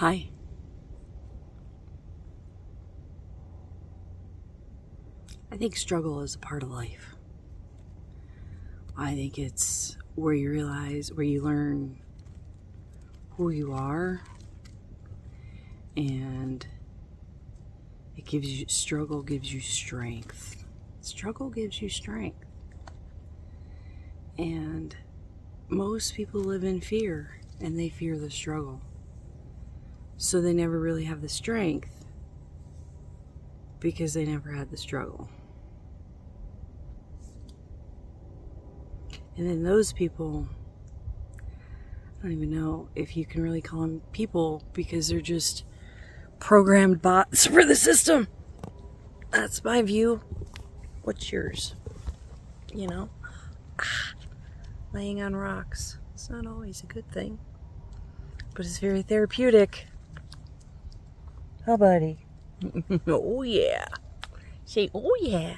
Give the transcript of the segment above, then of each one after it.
Hi. I think struggle is a part of life. I think it's where you realize, where you learn who you are, and struggle gives you strength. Struggle gives you strength. And most people live in fear, and they fear the struggle. So they never really have the strength because they never had the struggle. And then those people, I don't even know if you can really call them people because they're just programmed bots for the system. That's my view. What's yours? You know? Laying on rocks. It's not always a good thing. But it's very therapeutic. Huh, buddy? Oh, yeah. Say, oh, yeah.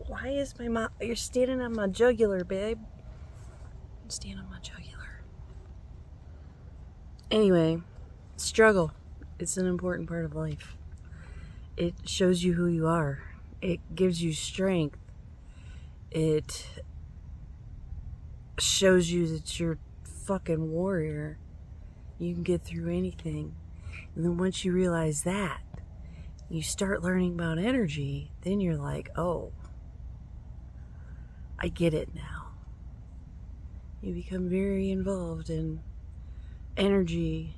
Why is my mom... You're standing on my jugular, babe. I'm standing on my jugular. Anyway, struggle. It's an important part of life. It shows you who you are. It gives you strength. It shows you that you're a fucking warrior. You can get through anything. And then once you realize that, you start learning about energy, then you're like, oh, I get it now. You become very involved in energy,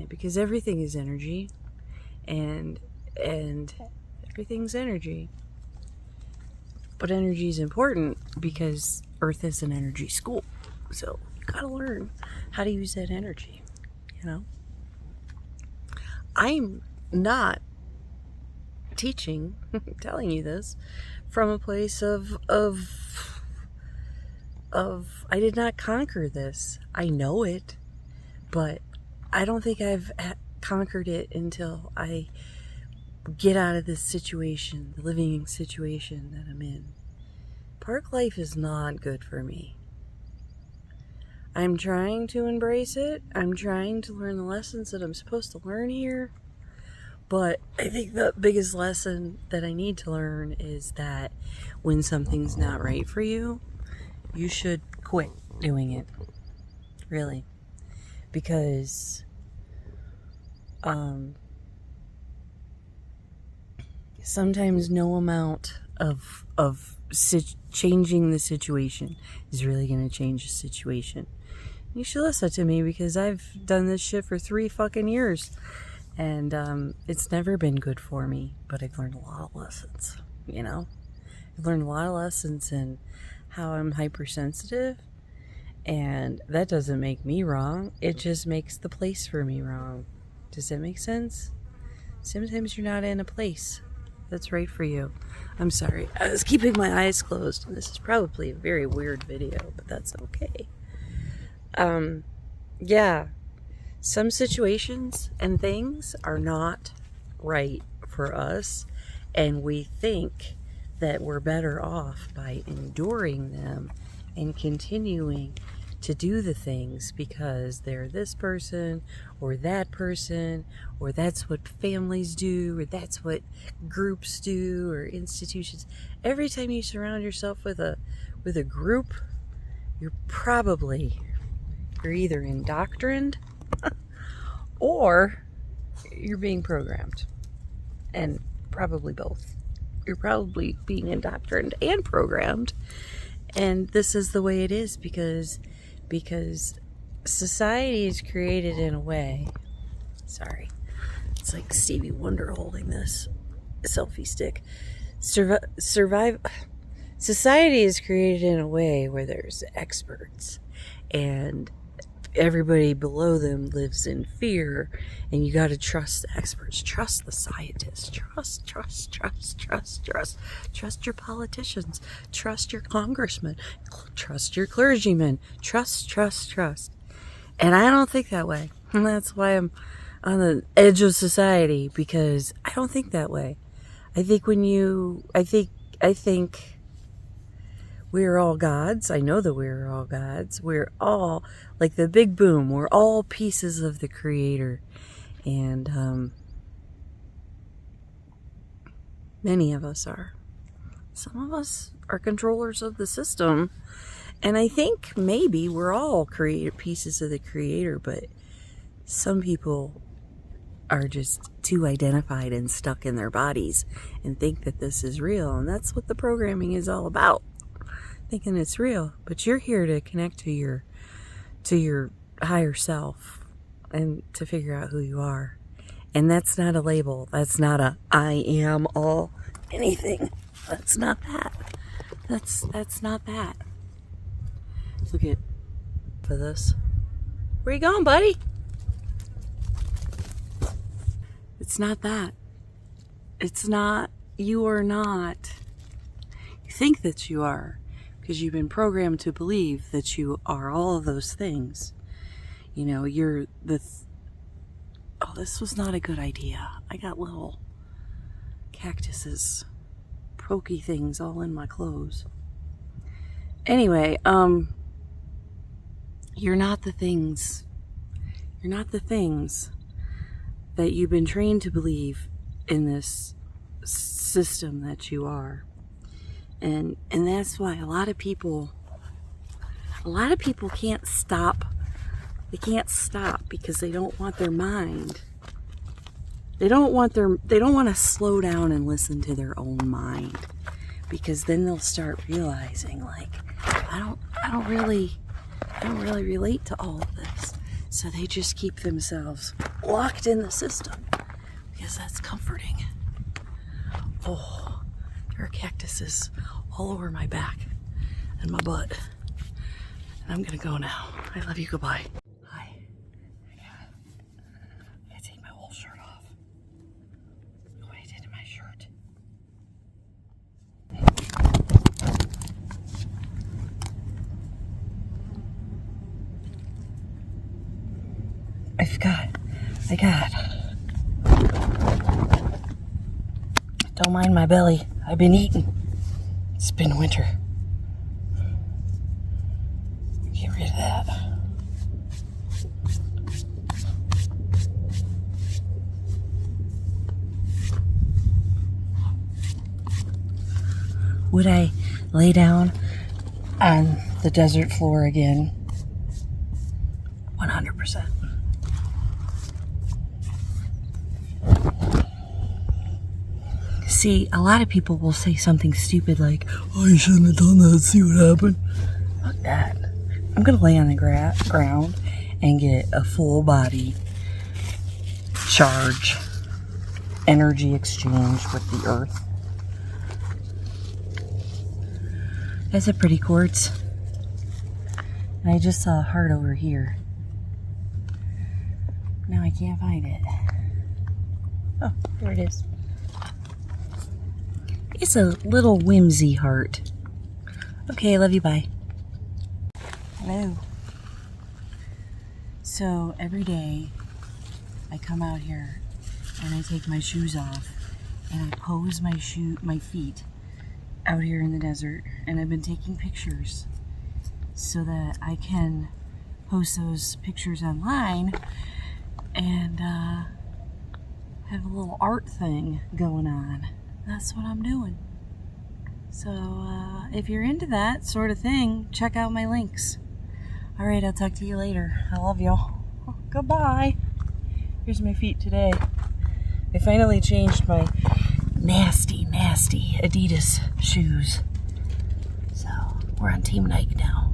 because everything is energy, and everything's energy. But energy is important because Earth is an energy school. So you gotta learn how to use that energy, you know? I'm not teaching, telling you this, from a place of I did not conquer this. I know it, but I don't think I've conquered it until I get out of this situation, the living situation that I'm in. Park life is not good for me. I'm trying to embrace it. I'm trying to learn the lessons that I'm supposed to learn here. But I think the biggest lesson that I need to learn is that when something's not right for you, you should quit doing it. Really. Because sometimes no amount of changing the situation is really going to change the situation. You should listen to me because I've done this shit for 3 fucking years. And it's never been good for me, but I've learned a lot of lessons, you know? I've learned a lot of lessons in how I'm hypersensitive, and that doesn't make me wrong. It just makes the place for me wrong. Does that make sense? Sometimes you're not in a place that's right for you. I'm sorry. I was keeping my eyes closed, and this is probably a very weird video, but that's okay. Yeah. Some situations and things are not right for us, and we think that we're better off by enduring them and continuing to do the things because they're this person or that person, or that's what families do, or that's what groups do, or institutions. Every time you surround yourself with a group, you're either indoctrined or you're being programmed, and probably both. You're probably being indoctrined and programmed, and this is the way it is because society is created in a way. Sorry, it's like Stevie Wonder holding this selfie stick. Society is created in a way where there's experts, and everybody below them lives in fear, and you got to trust the experts, trust the scientists, trust your politicians, trust your congressmen, trust your clergymen, trust. And I don't think that way, and that's why I'm on the edge of society, because I don't think that way. I think we're all gods. I know that we're all gods. We're all, like the big boom, we're all pieces of the Creator. And many of us are. Some of us are controllers of the system. And I think maybe we're all pieces of the creator, but some people are just too identified and stuck in their bodies and think that this is real. And that's what the programming is all about. Thinking it's real. But you're here to connect to your higher self and to figure out who you are. And that's not a label. That's not a I am all anything. That's not that. That's not that. Look at for this. Where you going, buddy? It's not that. It's not. You are not. You think that you are because you've been programmed to believe that you are all of those things. You know, you're the... Oh, this was not a good idea. I got little cactuses, pokey things all in my clothes. Anyway, you're not the things. You're not the things that you've been trained to believe in this system that you are. And that's why a lot of people can't stop. They can't stop because they don't want their mind. They don't want to slow down and listen to their own mind, because then they'll start realizing, like, I don't really relate to all of this. So they just keep themselves locked in the system because that's comforting. Oh, there are cactuses all over my back and my butt. And I'm gonna go now. I love you. Goodbye. Hi. I gotta take my whole shirt off. Look what I did to my shirt. I got. Don't mind my belly. I've been eating. It's been winter. Get rid of that. Would I lay down on the desert floor again? 100%. See, a lot of people will say something stupid like, oh, you shouldn't have done that, see what happened. Fuck that. I'm going to lay on the ground and get a full body charge, energy exchange with the earth. That's a pretty quartz. And I just saw a heart over here. Now I can't find it. Oh, there it is. It's a little whimsy heart. Okay, I love you, bye. Hello. So every day I come out here and I take my shoes off and I pose my feet out here in the desert, and I've been taking pictures so that I can post those pictures online and have a little art thing going on. That's what I'm doing. So if you're into that sort of thing, check out my links. Alright, I'll talk to you later. I love y'all. Goodbye. Here's my feet today. I finally changed my nasty Adidas shoes. So we're on Team Nike now.